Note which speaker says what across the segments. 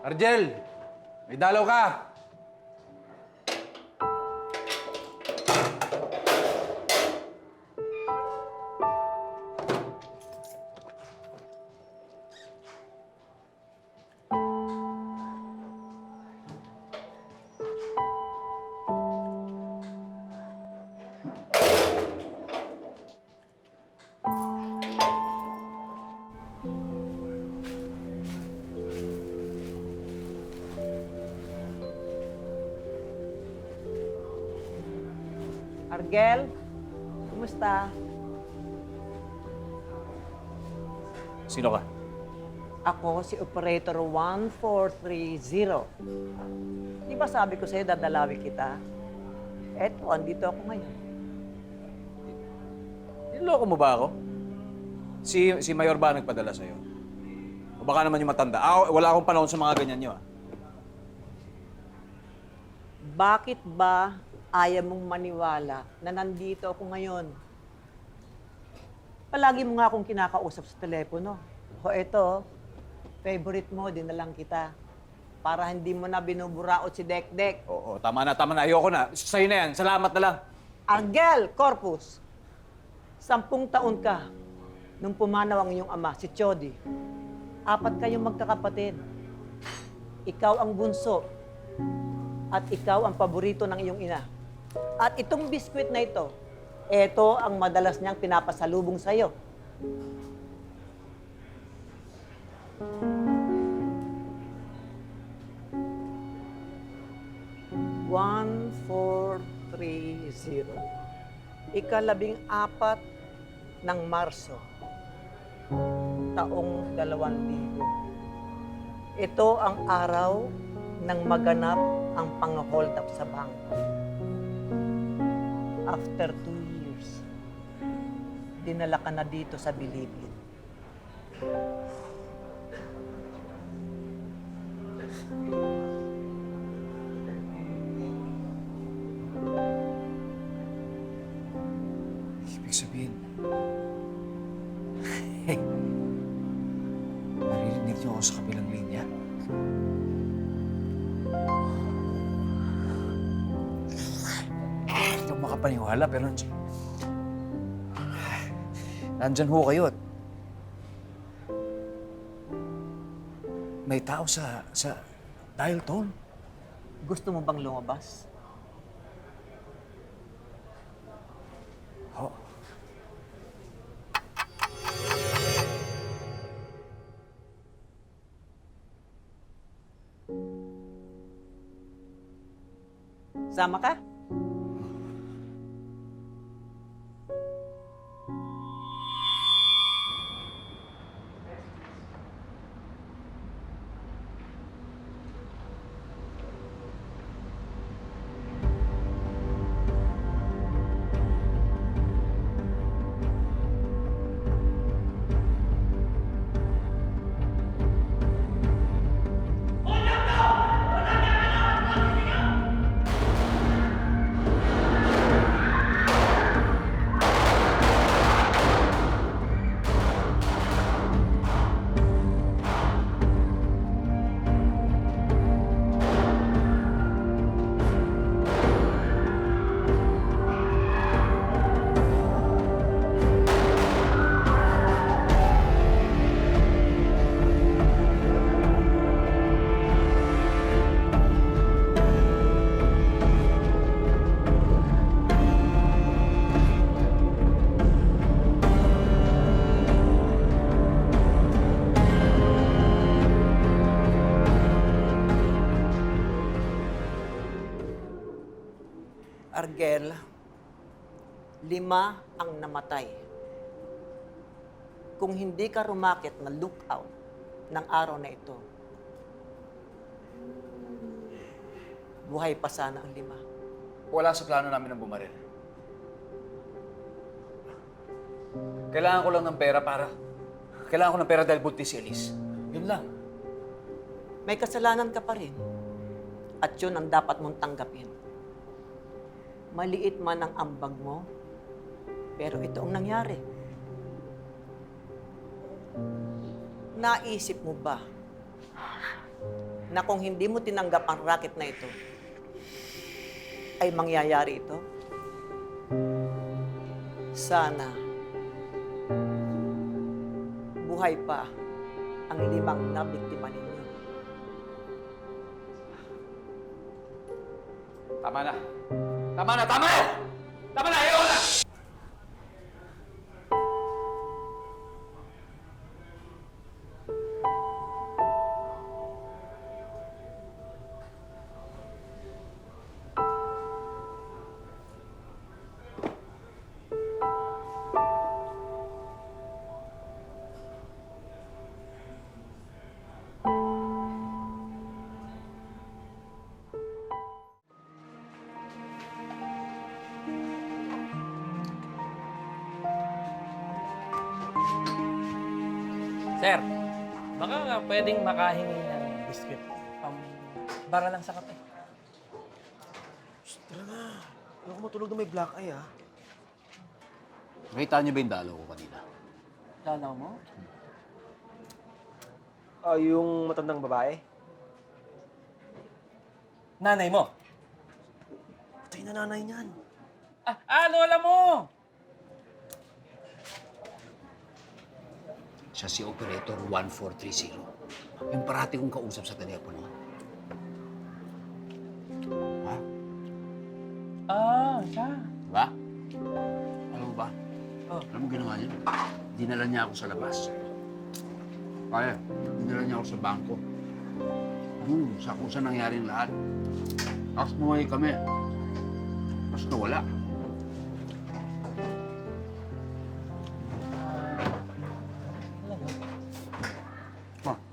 Speaker 1: Argel! May dalaw ka!
Speaker 2: Argel, kumusta?
Speaker 3: Sino ka?
Speaker 2: Ako si Operator 1430. Di ba sabi ko sa'yo dadalawin kita? Eto, andito ako ngayon.
Speaker 3: Niloko mo ba ako? Si Mayor ba nagpadala sa'yo? O baka naman yung matanda? Wala akong panahon sa mga ganyan nyo, ah.
Speaker 2: Bakit ba ayaw mong maniwala na nandito ako ngayon? Palagi mo nga akong kinakausap sa telepono. O eto, favorite mo, dinalang kita. Para hindi mo na binuburaot si Dekdek.
Speaker 3: Oo, tama na. Ayoko na. Sa'yo na yan. Salamat na lang.
Speaker 2: Argel Corpus, 10 taon ka nung pumanaw ang iyong ama, si Chody. 4 kayong magkakapatid. Ikaw ang bunso at ikaw ang paborito ng iyong ina. At itong biskwit na ito, ito ang madalas niyang pinapasalubong sa'yo. One, 4, 3, 0. Ika-14 ng Marso, taong 2000. Ito ang araw ng maganap ang pang-hold up sa bangko. After 2 years, dinala ka na dito sa Bilibid.
Speaker 3: Ibig sabihin... Naririnig niyo ako sa kabilang linya? Hindi ako makapaniwala, pero nandyan ho kayo at may tao sa dial tone.
Speaker 2: Gusto mo bang lumabas?
Speaker 3: Ho.
Speaker 2: Sama ka? Argel, 5 ang namatay. Kung hindi ka rumakit na lookout ng araw na ito, buhay pa sana ang 5.
Speaker 3: Wala sa plano namin ng bumaril. Kailangan ko lang ng pera dahil buntis si Elise. Yun lang.
Speaker 2: May kasalanan ka pa rin. At yun ang dapat mong tanggapin. Maliit man ang ambag mo, pero ito ang nangyari. Naisip mo ba na kung hindi mo tinanggap ang racket na ito, ay mangyayari ito? Sana buhay pa ang 5 nabiktima ninyo.
Speaker 3: Tama na! Tama na! Tama na! Tama na! Ayaw na!
Speaker 4: Sir, baka nga pwedeng makahingi ng biscuit. Para lang sa kape.
Speaker 5: Tara na. Ayoko matulog na may black eye, ha?
Speaker 6: Nakita niyo ba yung dalaw ko kanina?
Speaker 4: Dalaw mo?
Speaker 5: Yung matandang babae.
Speaker 4: Nanay mo?
Speaker 5: Patay na nanay niyan.
Speaker 4: Lola mo!
Speaker 6: Siya si Operator 1430. Yung parati kong kausap sa telepono. Ha?
Speaker 4: Siya.
Speaker 6: Diba? Alam mo ba?
Speaker 4: Oh.
Speaker 6: Alam mo ginawa niya? Dinala niya ako sa labas. Kaya, dinala niya ako sa bangko. Sa kung saan nangyari ang lahat. Tapos buhay kami. Tapos nawala.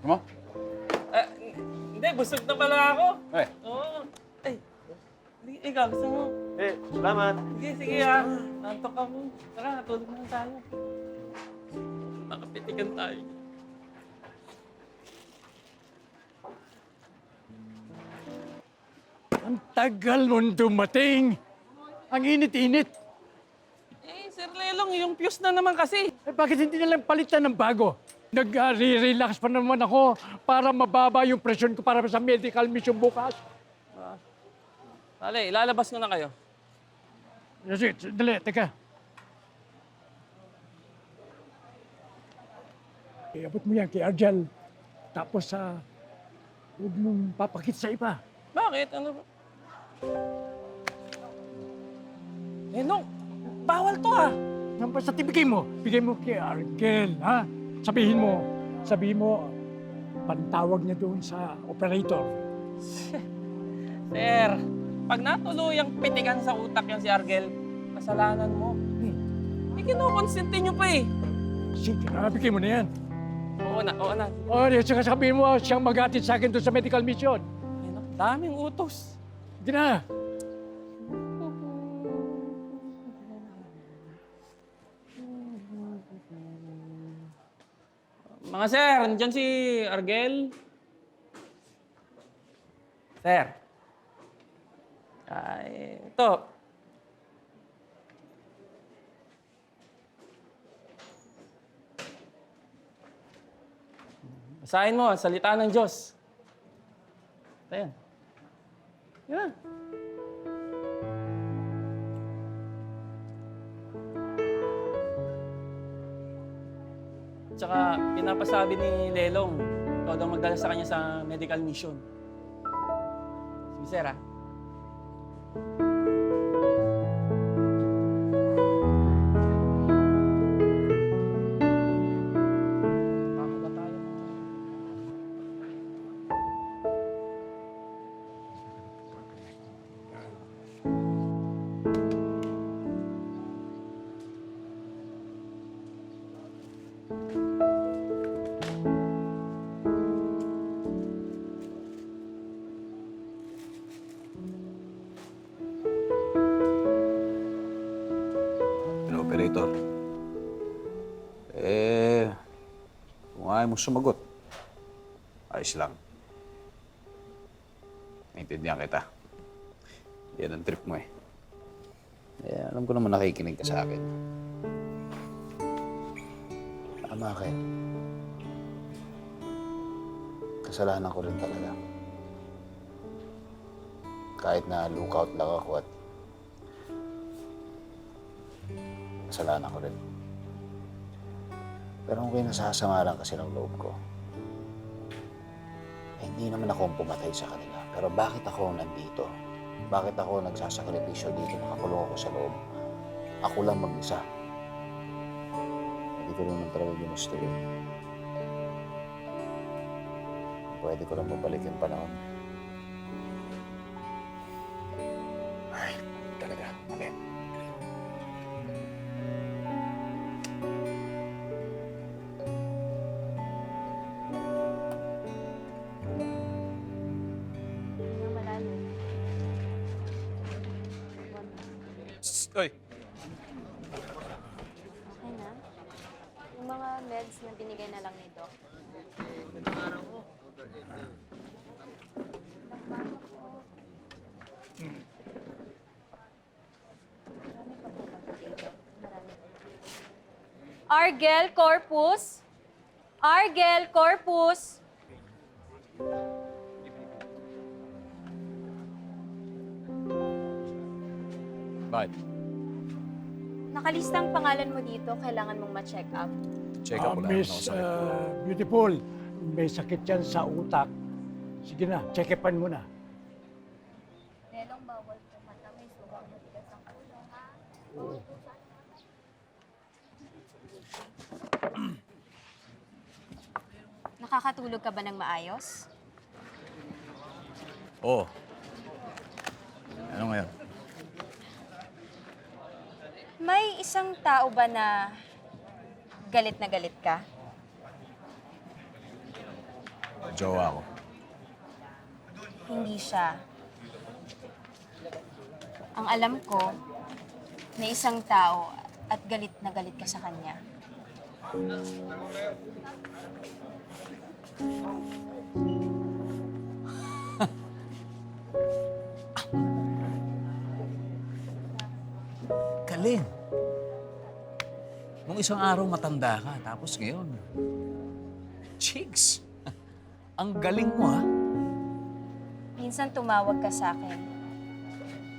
Speaker 6: Ano?
Speaker 4: Hindi, busog na pala ako.
Speaker 6: Eh,
Speaker 4: Oo. Ay, ikaw, gusto mo?
Speaker 5: Salamat.
Speaker 4: Sige ha. Nantok ako. Tara, tulog na lang tayo. Nakapitikan tayo.
Speaker 7: Ang tagal mong dumating. Ang init-init.
Speaker 4: Sir Lelong, yung fuse na naman kasi.
Speaker 7: Eh, bakit hindi na lang palitan ng bago? Nag-relax pa naman ako para mababa yung presyon ko para sa medical mission bukas.
Speaker 4: Dali, ilalabas ko na kayo.
Speaker 7: Sige, dali, teka. Iabot mo yan kay Argel. Tapos huwag mong papakit sa iba.
Speaker 4: Bakit? Ano ba? Lelong, bawal to ah.
Speaker 7: Basta bigay mo kay Argel, ha? Sabihin mo, pantawag niya doon sa operator.
Speaker 4: Sir, pag natuluyang pitikan sa utak yan si Argel, kasalanan mo. May kinukonsente nyo pa eh.
Speaker 7: Sige, bigay mo na yan.
Speaker 4: Oo na.
Speaker 7: Saka sabihin mo, siyang mag-atid sa akin doon sa medical mission.
Speaker 4: Daming utos.
Speaker 7: Sige na.
Speaker 4: Mga sir, nandiyan si Argel. Sir. Ito. Basahin mo, salita ng Diyos. Ito yan. Yan. Tsaka pinapasabi ni Lelong, ikaw daw magdala sa kanya sa medical mission. Sige, sir, ha? Baka ba tayo?
Speaker 3: Operator. Kung ayaw mo sumagot, ayos lang. Naintindihan kita. Yan ang trip mo eh. Alam ko naman nakikinig ka sa akin.
Speaker 6: tama ka. Kasalanan ko rin talaga. Kahit na lookout lang ako at kasalanan ko rin. Pero kung kinasasama lang kasi ng loob ko, eh, hindi naman ako ang pumatay sa kanila. Pero bakit ako nandito? Bakit ako nagsasakripisyo dito? Nakakulong ako sa loob. Ako lang mag-isa. Hindi ko naman talaga ginusto yun. Pwede ko lang mabalik yung panahon. Ay, talaga. Okay.
Speaker 3: Oy,
Speaker 8: Okay na. Yung mga meds na binigay na lang ni Doc. Argel corpus. Argel corpus.
Speaker 3: bakit?
Speaker 8: Nakalista ang pangalan mo dito. Kailangan mong ma-check up.
Speaker 3: Check up ko lang.
Speaker 7: Miss Beautiful, may sakit yan sa utak. Sige na, check-upan mo na.
Speaker 8: Nelong bawal pumata. May sugang matigas ang ulo, ha? Nakakatulog ka ba ng maayos?
Speaker 3: Oo. Ano ngayon?
Speaker 8: May isang tao ba na galit ka?
Speaker 3: Jowa ko.
Speaker 8: Hindi siya. Ang alam ko, may isang tao at galit na galit ka sa kanya.
Speaker 3: Galing. Nung isang araw matanda ka, tapos ngayon, chicks. Ang galing mo, ha?
Speaker 8: Minsan tumawag ka sa akin.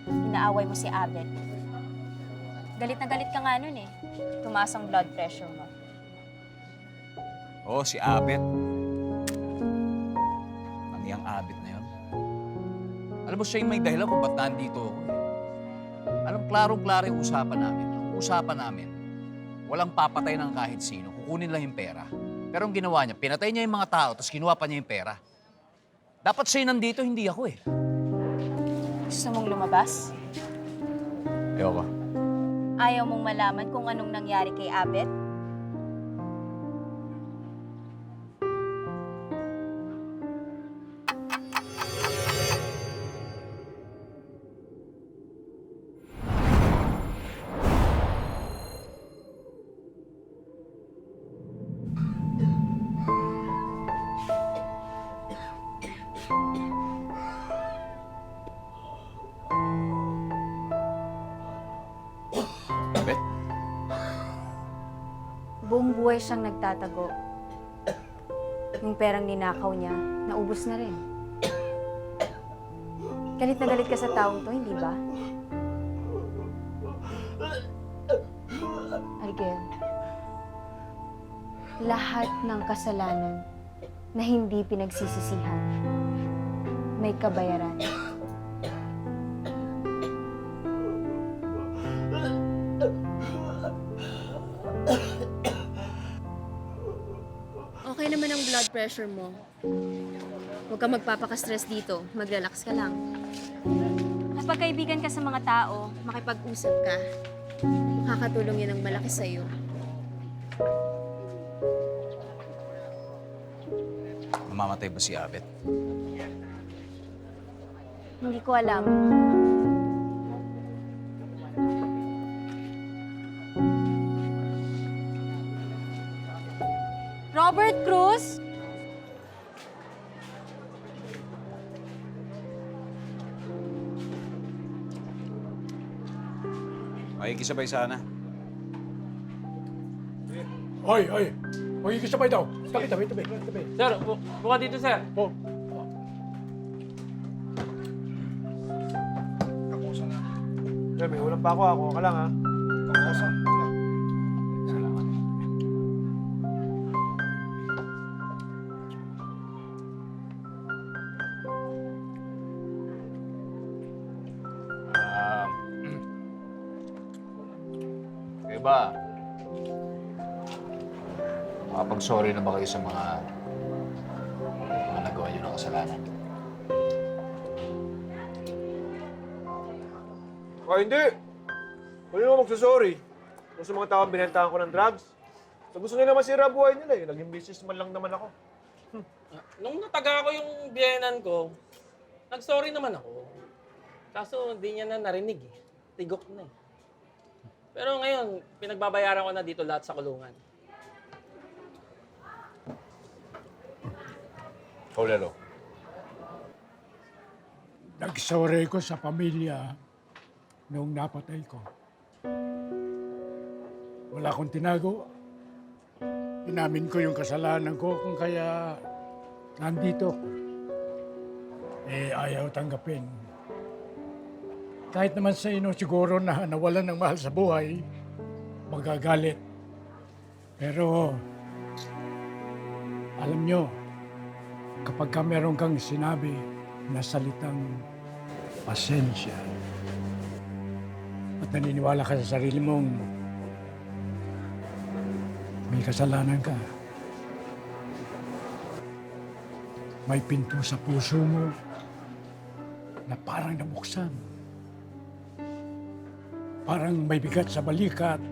Speaker 8: Inaaway mo si Abet. Galit na galit ka nga nun eh. Tumaas ang blood pressure mo.
Speaker 3: Oo, si Abet. Ang iyang Abet na yun. Alam mo, siya yung may dahilan kung ba't nandito ako eh. Alam, klarong-klaro yung usapan namin. Ang usapan namin, walang papatay ng kahit sino. Kukunin lang yung pera. Pero ang ginawa niya, pinatay niya yung mga tao, tapos kinuha pa niya yung pera. Dapat siya nandito, hindi ako eh.
Speaker 8: Gusto mong lumabas?
Speaker 3: Ayoko.
Speaker 8: Ayaw mong malaman kung anong nangyari kay Abet?
Speaker 3: Abet?
Speaker 8: Buong buhay siyang nagtatago. Yung perang ninakaw niya, naubos na rin. Galit na galit ka sa taong to, hindi ba? Argel, lahat ng kasalanan na hindi pinagsisisihan, may kabayaran.
Speaker 9: Okay naman ang blood pressure mo. Huwag ka magpapaka-stress dito. Mag-relax ka lang.
Speaker 8: Kapag kaibigan ka sa mga tao,
Speaker 9: Makipag-usap ka. Makakatulong yan ng malaki sa'yo.
Speaker 3: Mamamatay ba si Abet?
Speaker 8: hindi ko alam. Robert Cruz?
Speaker 3: Makikisabay sana.
Speaker 7: Oy, oy. Magkikisabay daw. Tabi.
Speaker 4: Sir, buka dito, sir.
Speaker 7: Oh.
Speaker 5: May ulam pa ako. Ako ka lang ha.
Speaker 3: Salamat. Ah, kayo ba? Makapag-sorry na ba kayo sa mga nagawa niyo ng kasalanan?
Speaker 5: Hindi. Hindi naman magsasorry. Kung sa mga tao binentahan ko ng drugs. So gusto nila masira buhay nila eh. Naging businessman lang naman ako.
Speaker 4: Nung nataga ko yung biyenan ko, nag-sorry naman ako. Kaso hindi niya na narinig eh. Tigok na eh. Pero ngayon, pinagbabayaran ko na dito lahat sa kulungan.
Speaker 3: Paulero.
Speaker 7: Nagsorry ko sa pamilya noong napatay ko. Wala akong tinago. Inamin ko yung kasalanan ko kung kaya nandito ako. Ayaw tanggapin. Kahit naman sa inyo siguro na nawalan ng mahal sa buhay, magagalit. Pero, alam nyo, kapag ka meron kang sinabi na salitang pasensya at naniniwala ka sa sarili mong may kasalanan ka, may pinto sa puso mo na parang nabuksan. Parang may bigat sa balikat